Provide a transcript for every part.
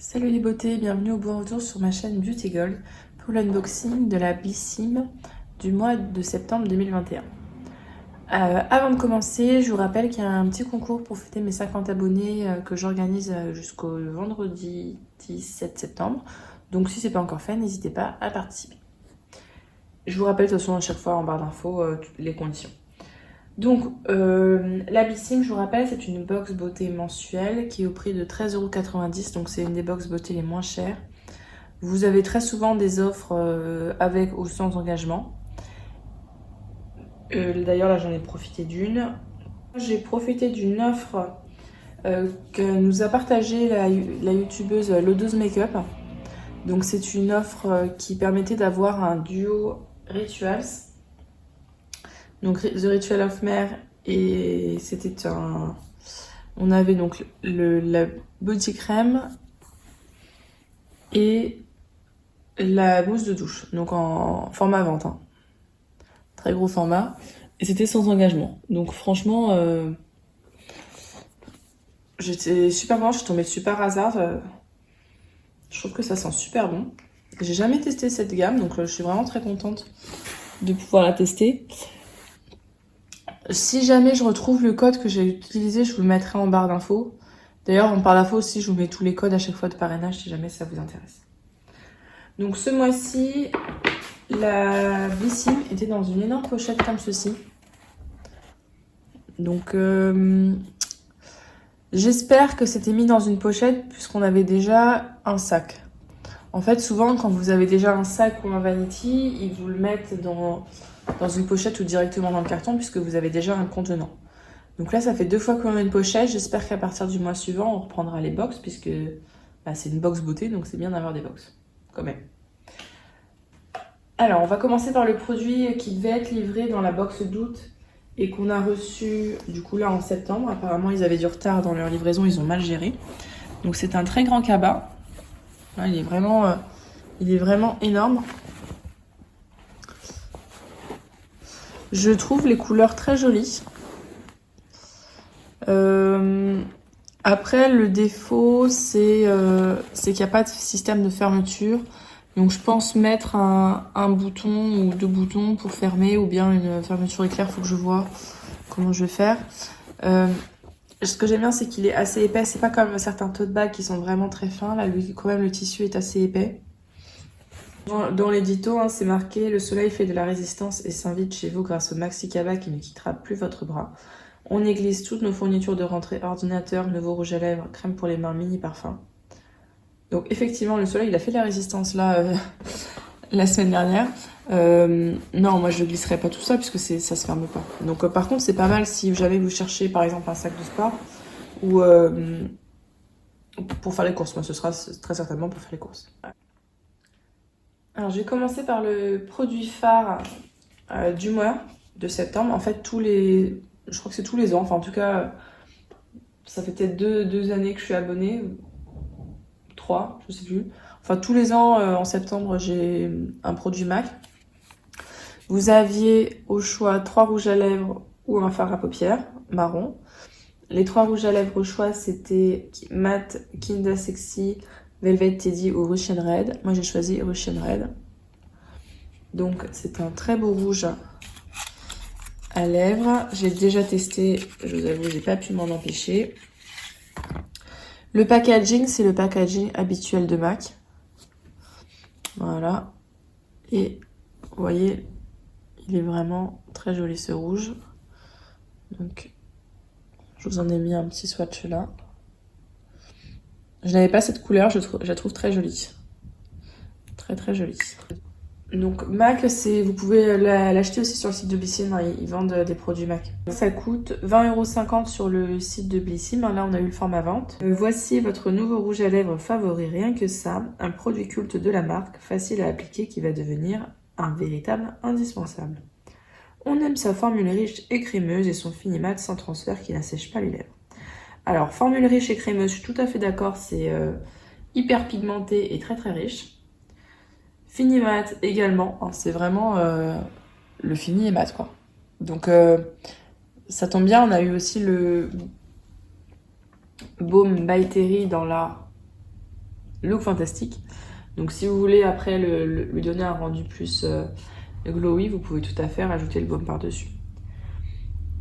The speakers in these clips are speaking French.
Salut les beautés, bienvenue au bon retour sur ma chaîne Beauty Gold pour l'unboxing de la Blissim du mois de septembre 2021. Avant de commencer, je vous rappelle qu'il y a un petit concours pour fêter mes 50 abonnés que j'organise jusqu'au vendredi 17 septembre. Donc si ce n'est pas encore fait, n'hésitez pas à participer. Je vous rappelle de toute façon à chaque fois en barre d'infos les conditions. Donc, la Blissim, je vous rappelle, c'est une box beauté mensuelle qui est au prix de 13,90 €. Donc, c'est une des box beauté les moins chères. Vous avez très souvent des offres avec ou sans engagement. D'ailleurs, là, j'en ai profité d'une. J'ai profité d'une offre que nous a partagée la youtubeuse Lodos Makeup. Donc, c'est une offre qui permettait d'avoir un duo Rituals. Donc The Ritual of Mare, et c'était un... On avait donc la body crème et la mousse de douche, donc en format vente, hein. Très gros format, et c'était sans engagement. Donc franchement, j'étais super bon, je suis tombée dessus par hasard. Je trouve que ça sent super bon. J'ai jamais testé cette gamme, donc je suis vraiment très contente de pouvoir la tester. Si jamais je retrouve le code que j'ai utilisé, je vous le mettrai en barre d'infos. D'ailleurs, en barre d'infos aussi, je vous mets tous les codes à chaque fois de parrainage si jamais ça vous intéresse. Donc ce mois-ci, la Blissim était dans une énorme pochette comme ceci. Donc j'espère que c'était mis dans une pochette puisqu'on avait déjà un sac. En fait, souvent, quand vous avez déjà un sac ou un vanity, ils vous le mettent dans une pochette ou directement dans le carton puisque vous avez déjà un contenant. Donc là, ça fait 2 fois qu'on a une pochette. J'espère qu'à partir du mois suivant, on reprendra les box puisque c'est une box beauté, donc c'est bien d'avoir des box, quand même. Alors, on va commencer par le produit qui devait être livré dans la box d'août et qu'on a reçu du coup là en septembre. Apparemment, ils avaient du retard dans leur livraison, ils ont mal géré. Donc c'est un très grand cabas. Là, il est vraiment énorme. Je trouve les couleurs très jolies. Après, le défaut, c'est qu'il n'y a pas de système de fermeture. Donc je pense mettre un bouton ou 2 boutons pour fermer, ou bien une fermeture éclair, faut que je vois comment je vais faire. Ce que j'aime bien, c'est qu'il est assez épais. C'est pas comme certains tote bags qui sont vraiment très fins. Là, lui, quand même, le tissu est assez épais. Dans l'édito, hein, c'est marqué « Le soleil fait de la résistance et s'invite chez vous grâce au Maxi Cabas qui ne quittera plus votre bras. On y glisse toutes nos fournitures de rentrée, ordinateur, nouveau rouge à lèvres, crème pour les mains, mini parfum. » Donc effectivement, le soleil, il a fait de la résistance là la semaine dernière. Non, moi je ne glisserai pas tout ça puisque ça se ferme pas. Donc par contre, c'est pas mal si jamais vous cherchez par exemple un sac de sport ou pour faire les courses. Moi, ce sera très certainement pour faire les courses. Alors, je vais commencer par le produit phare du mois de septembre. En fait, je crois que c'est tous les ans. Enfin, en tout cas, ça fait peut-être deux années que je suis abonnée. 3, je sais plus. Enfin, tous les ans, en septembre, j'ai un produit MAC. Vous aviez au choix 3 rouges à lèvres ou un fard à paupières marron. Les 3 rouges à lèvres au choix, c'était Matte, Kinda Sexy, Velvet Teddy ou Russian Red. Moi, j'ai choisi Russian Red. Donc, c'est un très beau rouge à lèvres. J'ai déjà testé, je vous avoue, j'ai pas pu m'en empêcher. Le packaging, c'est le packaging habituel de MAC. Voilà. Et vous voyez, il est vraiment très joli ce rouge. Donc, je vous en ai mis un petit swatch là. Je n'avais pas cette couleur, je la trouve très jolie. Très très jolie. Donc MAC, vous pouvez l'acheter aussi sur le site de Blissim, hein, ils vendent des produits MAC. Ça coûte 20,50 € sur le site de Blissim, là on a eu le format vente. Voici votre nouveau rouge à lèvres favori, rien que ça, un produit culte de la marque, facile à appliquer qui va devenir un véritable indispensable. On aime sa formule riche et crémeuse et son fini mat sans transfert qui n'assèche pas les lèvres. Alors formule riche et crémeuse, je suis tout à fait d'accord, c'est hyper pigmenté et très très riche. Fini mat également, hein, c'est vraiment le fini et mat quoi. Donc ça tombe bien, on a eu aussi le Baume by Terry dans la look fantastique. Donc si vous voulez après lui donner un rendu plus glowy, vous pouvez tout à fait rajouter le baume par-dessus.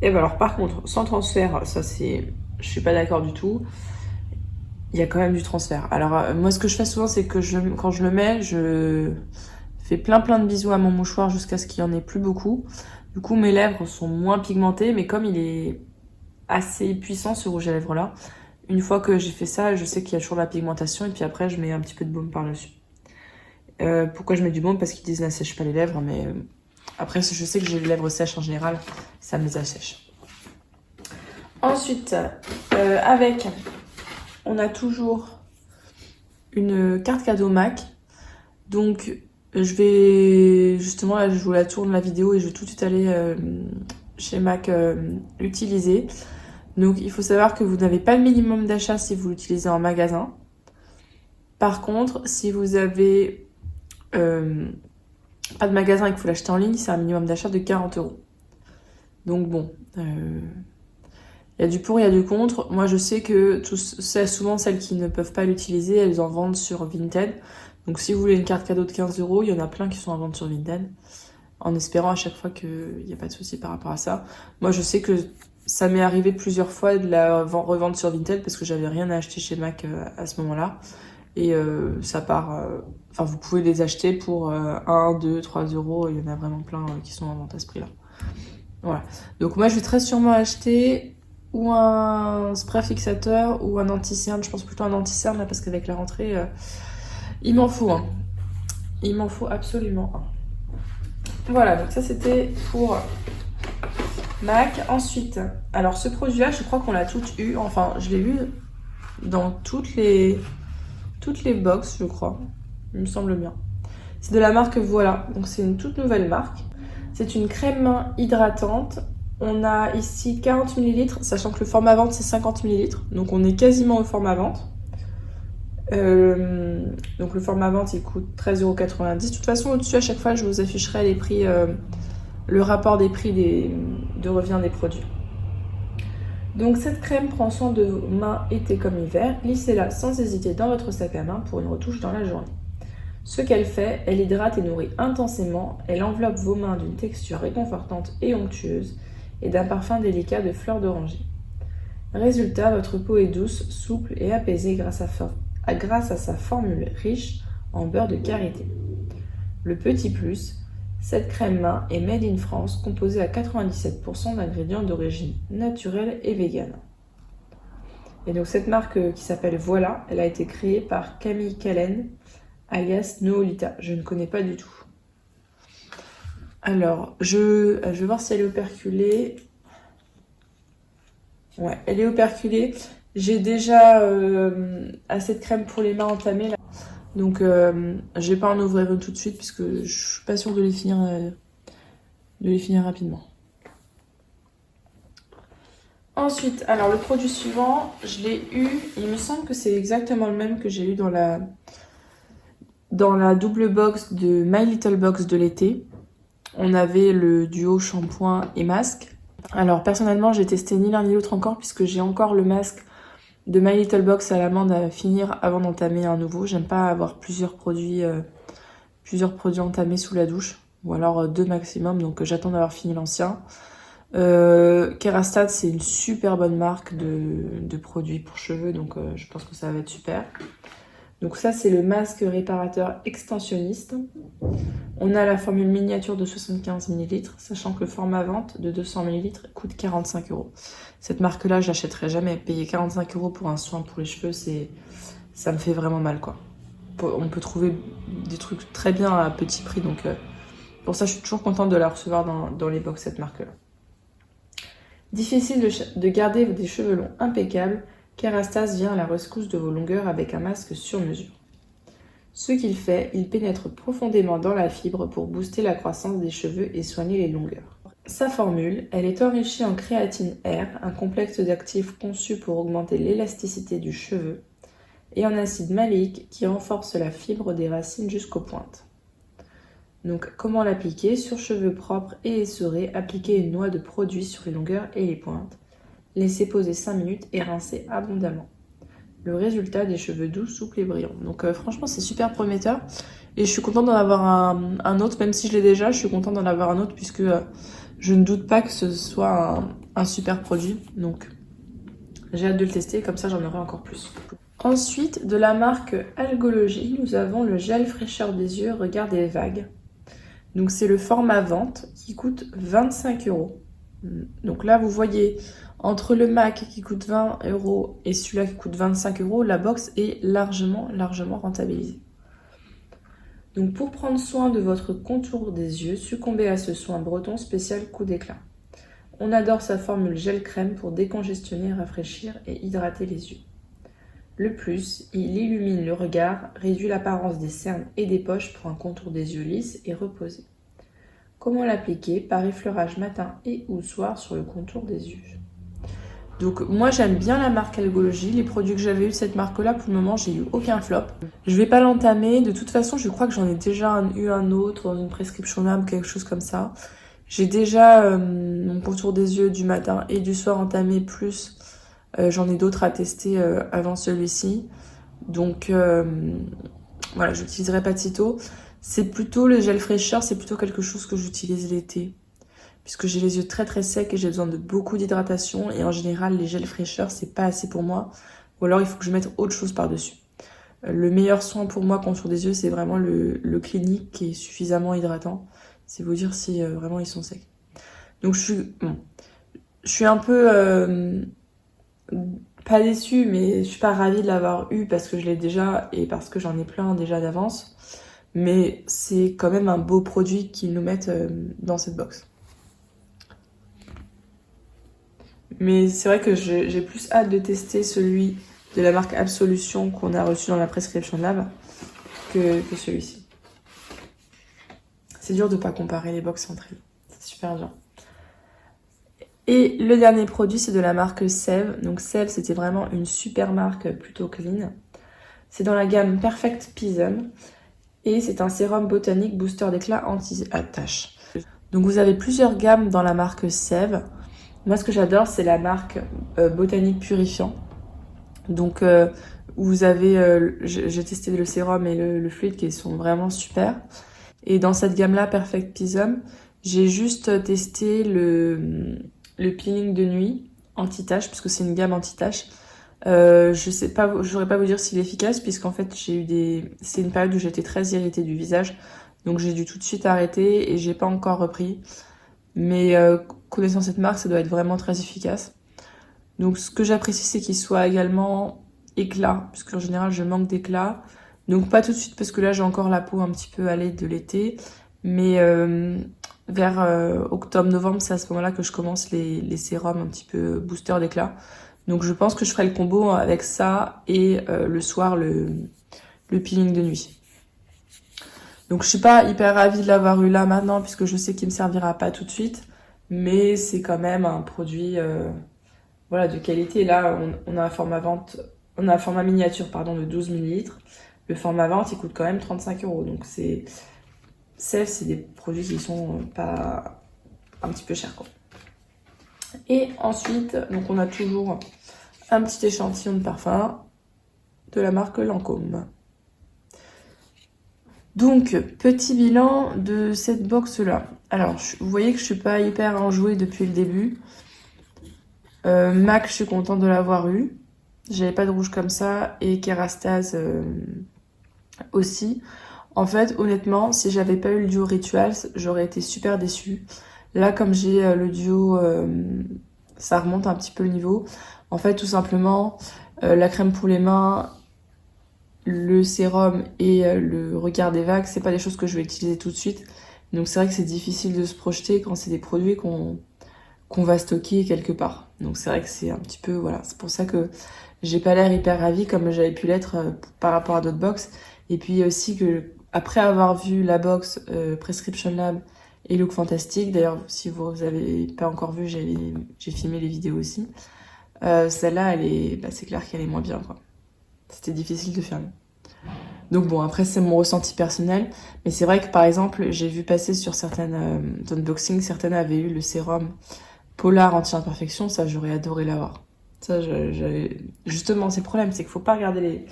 Et ben alors par contre, sans transfert, ça c'est... Je suis pas d'accord du tout. Il y a quand même du transfert. Alors moi ce que je fais souvent c'est que quand je le mets, je fais plein de bisous à mon mouchoir jusqu'à ce qu'il n'y en ait plus beaucoup. Du coup mes lèvres sont moins pigmentées, mais comme il est assez puissant ce rouge à lèvres là, une fois que j'ai fait ça, je sais qu'il y a toujours la pigmentation et puis après je mets un petit peu de baume par-dessus. Pourquoi je mets du baume? Parce qu'ils disent n'assèche pas les lèvres, mais après je sais que j'ai les lèvres sèches en général, ça me les assèche. Ensuite, avec, on a toujours une carte cadeau MAC. Donc je vais, justement là je vous la tourne la vidéo et je vais tout de suite aller chez MAC l'utiliser. Donc il faut savoir que vous n'avez pas le minimum d'achat si vous l'utilisez en magasin. Par contre, si vous avez pas de magasin et qu'il faut l'acheter en ligne, c'est un minimum d'achat de 40 €. Donc bon, il y a du pour, il y a du contre. Moi je sais que souvent celles qui ne peuvent pas l'utiliser, elles en vendent sur Vinted. Donc si vous voulez une carte cadeau de 15 €, il y en a plein qui sont en vente sur Vinted. En espérant à chaque fois qu'il n'y a pas de souci par rapport à ça. Moi je sais que ça m'est arrivé plusieurs fois de la revendre sur Vinted parce que j'avais rien à acheter chez MAC à ce moment-là. Et ça part... Enfin, vous pouvez les acheter pour 1, 2, 3 €. Il y en a vraiment plein qui sont en vente à ce prix-là. Voilà. Donc moi, je vais très sûrement acheter ou un spray fixateur ou un anti-cerne. Je pense plutôt un anti-cerne là parce qu'avec la rentrée, il m'en faut un. Il m'en faut absolument un. Voilà, donc ça c'était pour MAC. Ensuite, alors ce produit-là, je crois qu'on l'a toutes eu. Enfin, je l'ai eu dans toutes les box, je crois. Il me semble bien. C'est de la marque Voilà. Donc c'est une toute nouvelle marque. C'est une crème main hydratante. On a ici 40 ml, sachant que le format vente c'est 50 ml. Donc on est quasiment au format vente. Donc le format vente il coûte 13,90 €. De toute façon au-dessus à chaque fois je vous afficherai les prix, le rapport des prix de revient des produits. Donc cette crème prend soin de vos mains été comme hiver. Lissez-la sans hésiter dans votre sac à main pour une retouche dans la journée. Ce qu'elle fait, elle hydrate et nourrit intensément. Elle enveloppe vos mains d'une texture réconfortante et onctueuse et d'un parfum délicat de fleurs d'oranger. Résultat, votre peau est douce, souple et apaisée grâce à sa formule riche en beurre de karité. Le petit plus, cette crème main est made in France, composée à 97% d'ingrédients d'origine naturelle et végane. Et donc cette marque qui s'appelle Voilà, elle a été créée par Camille Callen, alias Noolita. Je ne connais pas du tout. Alors, je vais voir si elle est operculée. Ouais, elle est operculée. J'ai déjà assez de crème pour les mains entamées là. Donc je vais pas en ouvrir une tout de suite puisque je suis pas sûre de les finir rapidement. Ensuite, alors le produit suivant, je l'ai eu, il me semble que c'est exactement le même que j'ai eu dans la double box de My Little Box de l'été. On avait le duo shampoing et masque. Alors personnellement, j'ai testé ni l'un ni l'autre encore puisque j'ai encore le masque de My Little Box à l'amande à finir avant d'entamer un nouveau. J'aime pas avoir plusieurs produits entamés sous la douche, ou alors 2 maximum, donc j'attends d'avoir fini l'ancien. Kerastase, c'est une super bonne marque de produits pour cheveux, donc je pense que ça va être super. Donc ça, c'est le masque réparateur extensionniste. On a la formule miniature de 75 ml, sachant que le format vente de 200 ml coûte 45 €. Cette marque-là, je l'achèterai jamais. Payer 45 € pour un soin pour les cheveux, ça me fait vraiment mal, quoi. On peut trouver des trucs très bien à petit prix, donc pour ça, je suis toujours contente de la recevoir dans les box, cette marque-là. Difficile de garder des cheveux longs impeccables, Kerastase vient à la rescousse de vos longueurs avec un masque sur mesure. Ce qu'il fait, il pénètre profondément dans la fibre pour booster la croissance des cheveux et soigner les longueurs. Sa formule, elle est enrichie en créatine R, un complexe d'actifs conçu pour augmenter l'élasticité du cheveu, et en acide maléique qui renforce la fibre des racines jusqu'aux pointes. Donc comment l'appliquer? Sur cheveux propres et essorés, appliquez une noix de produit sur les longueurs et les pointes. Laissez poser 5 minutes et rincez abondamment. le résultat des cheveux doux, souples et brillants. Donc franchement, c'est super prometteur. Et je suis contente d'en avoir un autre, même si je l'ai déjà, je suis contente d'en avoir un autre puisque je ne doute pas que ce soit un super produit. Donc j'ai hâte de le tester, comme ça j'en aurai encore plus. Ensuite, de la marque Algologie, nous avons le gel fraîcheur des yeux Regard des vagues. Donc c'est le format vente qui coûte 25 €. Donc là, vous voyez, entre le MAC qui coûte 20 € et celui-là qui coûte 25 €, la box est largement rentabilisée. Donc pour prendre soin de votre contour des yeux, succombez à ce soin breton spécial coup d'éclat. On adore sa formule gel crème pour décongestionner, rafraîchir et hydrater les yeux. Le plus, il illumine le regard, réduit l'apparence des cernes et des poches pour un contour des yeux lisse et reposé. Comment l'appliquer? Par effleurage matin et ou soir sur le contour des yeux. Donc moi j'aime bien la marque Algologie. Les produits que j'avais eu de cette marque-là, pour le moment, j'ai eu aucun flop. Je vais pas l'entamer. De toute façon, je crois que j'en ai déjà eu un autre dans une prescription lab, quelque chose comme ça. J'ai déjà mon contour des yeux du matin et du soir entamé, plus j'en ai d'autres à tester avant celui-ci. Donc voilà, je n'utiliserai pas de sitôt. C'est plutôt le gel fraîcheur, c'est plutôt quelque chose que j'utilise l'été. Puisque j'ai les yeux très secs et j'ai besoin de beaucoup d'hydratation. Et en général, les gels fraîcheurs, c'est pas assez pour moi. Ou alors, il faut que je mette autre chose par-dessus. Le meilleur soin pour moi, contour des yeux, c'est vraiment le clinique qui est suffisamment hydratant. C'est vous dire si vraiment ils sont secs. Donc, je suis un peu... pas déçue, mais je suis pas ravie de l'avoir eu parce que je l'ai déjà et parce que j'en ai plein déjà d'avance. Mais c'est quand même un beau produit qu'ils nous mettent dans cette box. Mais c'est vrai que j'ai plus hâte de tester celui de la marque Absolution qu'on a reçu dans la prescription lab que celui-ci. C'est dur de pas comparer les box entre elles. C'est super dur. Et le dernier produit, c'est de la marque Sève. Donc Sève, c'était vraiment une super marque plutôt clean. C'est dans la gamme Perfect Pism. Et c'est un sérum botanique booster d'éclat anti-attache. Donc vous avez plusieurs gammes dans la marque Sève. Moi, ce que j'adore, c'est la marque Botanique Purifiant. Donc, vous avez... j'ai testé le sérum et le fluide qui sont vraiment super. Et dans cette gamme-là, Perfect Pism, j'ai juste testé le peeling de nuit anti-tache, puisque c'est une gamme anti-tache. Je sais pas, je saurais pas vous dire s'il est efficace, puisqu'en fait, c'est une période où j'étais très irritée du visage. Donc, j'ai dû tout de suite arrêter et j'ai pas encore repris. Mais connaissant cette marque, ça doit être vraiment très efficace. Donc ce que j'apprécie, c'est qu'il soit également éclat, puisque en général je manque d'éclat. Donc pas tout de suite parce que là j'ai encore la peau un petit peu allée de l'été. Mais vers octobre-novembre, c'est à ce moment-là que je commence les sérums un petit peu booster d'éclat. Donc je pense que je ferai le combo avec ça et le soir le peeling de nuit. Donc je suis pas hyper ravie de l'avoir eu là maintenant puisque je sais qu'il me servira pas tout de suite, mais c'est quand même un produit voilà, de qualité. Là on a un format miniature de 12 ml. Le format vente il coûte quand même 35 €. Donc c'est des produits qui sont pas un petit peu chers quoi. Et ensuite donc on a toujours un petit échantillon de parfum de la marque Lancôme. Donc, petit bilan de cette box-là. Alors, vous voyez que je suis pas hyper enjouée depuis le début. MAC, je suis contente de l'avoir eu. J'avais pas de rouge comme ça. Et Kerastase aussi. En fait, honnêtement, si j'avais pas eu le duo Rituals, j'aurais été super déçue. Là, comme j'ai le duo, ça remonte un petit peu le niveau. En fait, tout simplement, la crème pour les mains... Le sérum et le regard des vagues, c'est pas des choses que je vais utiliser tout de suite. Donc c'est vrai que c'est difficile de se projeter quand c'est des produits qu'on va stocker quelque part. Donc c'est vrai que c'est un petit peu... Voilà, c'est pour ça que j'ai pas l'air hyper ravie comme j'avais pu l'être par rapport à d'autres box. Et puis aussi que après avoir vu la box Prescription Lab et Look Fantastic, d'ailleurs si vous avez pas encore vu, j'ai filmé les vidéos aussi. Celle-là, c'est clair qu'elle est moins bien quoi. C'était difficile de faire mieux. Donc bon, après c'est mon ressenti personnel, mais c'est vrai que par exemple, j'ai vu passer sur certaines unboxings, certaines avaient eu le sérum Polar Anti-Imperfection, ça j'aurais adoré l'avoir. Ça, justement, c'est le problème, c'est qu'il faut pas regarder les...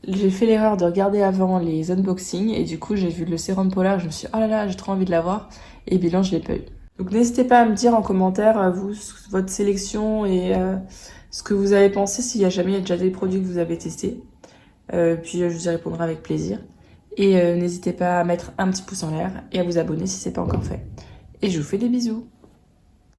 J'ai fait l'erreur de regarder avant les unboxings et du coup j'ai vu le sérum polaire, je me suis dit oh là là j'ai trop envie de l'avoir et bilan je l'ai pas eu. Donc n'hésitez pas à me dire en commentaire vous votre sélection et ce que vous avez pensé s'il y a jamais il y a déjà des produits que vous avez testés. Puis je vous y répondrai avec plaisir. Et n'hésitez pas à mettre un petit pouce en l'air et à vous abonner si c'est pas encore fait. Et je vous fais des bisous.